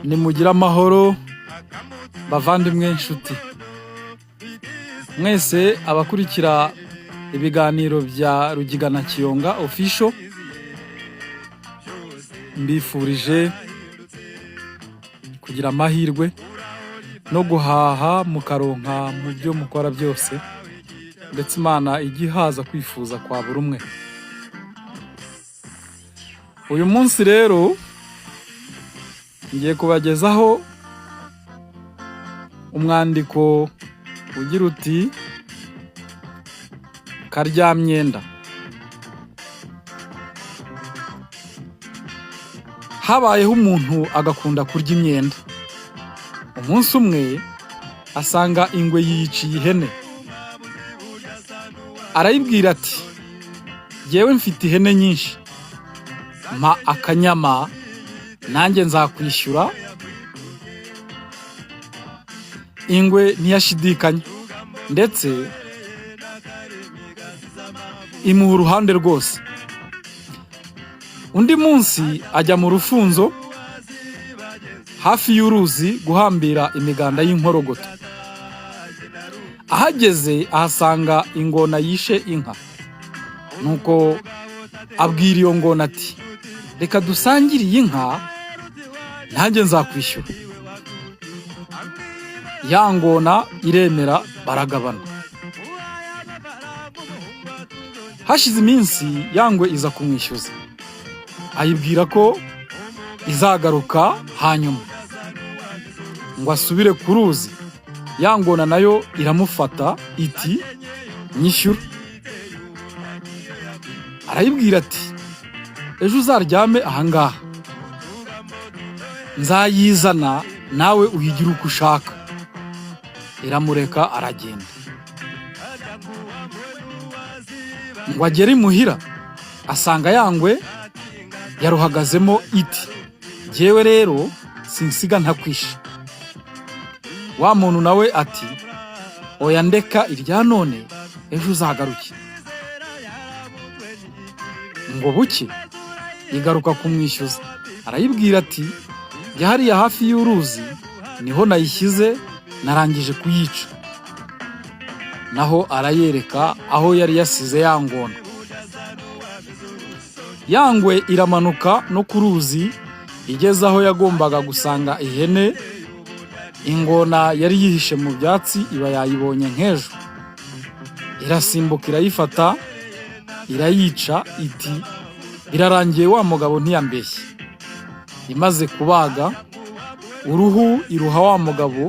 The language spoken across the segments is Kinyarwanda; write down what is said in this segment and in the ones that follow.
Nimugira amahoro bavandimwe nshuti mwese abakurikira ibiganiro bya Rugigana Kiyonga official, mbifurije kugira amahirwe no guhaha mukaronka mu byo mukora byose, ndetse Imana igihaza kwifuza kwa buri umwe. Uyu munsi rero ngiye kubagezaho umwandiko ugira uti Karyamyenda. Habayeho umuntu agakunda kurya imyenda. Umunsi umwe asanga ingwe yiyiciye ihene. Arayibwira ati, "Jewe mfite ihene nyinshi, mpa akanyama nanjye nzakwishyura." Ingwe ntiyashidikanya, ndetse imuha uruhande rwose. Undi munsi ajya mu rufunzo hafi y'uruzi guhambira imiganda y'inkorogoto. Ahageze ahasanga ingona yishe inka. Nuko abwira iyo ngona ati, "Reka dusangire iyi nka nanjye nzakwishyura." Ya ngona iremera, baragabana. Hashize iminsi ya ngwe iza kumwishyuza, ayibwira ko izagaruka hanyuma ngo asubire ku ruzi. Ya ngona nayo iramufata iti, "Nyishyura." Arayibwira ati, "Ejo uzaryame ahangaha, nzayizana nawe uhigira uko ushaka." Iramureka aragenda. Ngo agere imuhira asanga ya ngwe yaruhagazemo iti, "Jyewe rero sinsiga ntakwishe." Wa muntu nawe ati, "Oya ndeka irya none, ejo uzagaruke." Ngo buke igaruka kumwishyuza. Arayibwira ati, "Jya hariya hafi y'uruzi niho nayishyize, narangije kuyica." Naho arayereka aho yari yasize ya ngona. Ya ngwe iramanuka no ku ruzi, igeze aho yagombaga gusanga ihene. Ingona yari yihishe mu byatsi iba yayibonye nk'ejo. Irasimbuka irayifata, irayica iti, "Birarangiye, wa mugabo ntiyambeshye." Imaze kubaga uruhu iruha wa mugabo,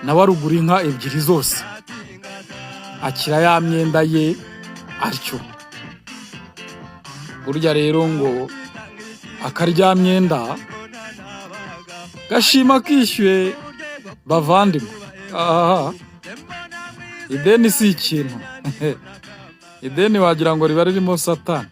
nawe arugura inka ebyiri zose. Akira ya myenda ye atyo. Burya rero ngo akaryamyenda gashima kishyuye bavandimwe. Ideni si ikintu. Ideni wagira ngo riba ririmo Satani.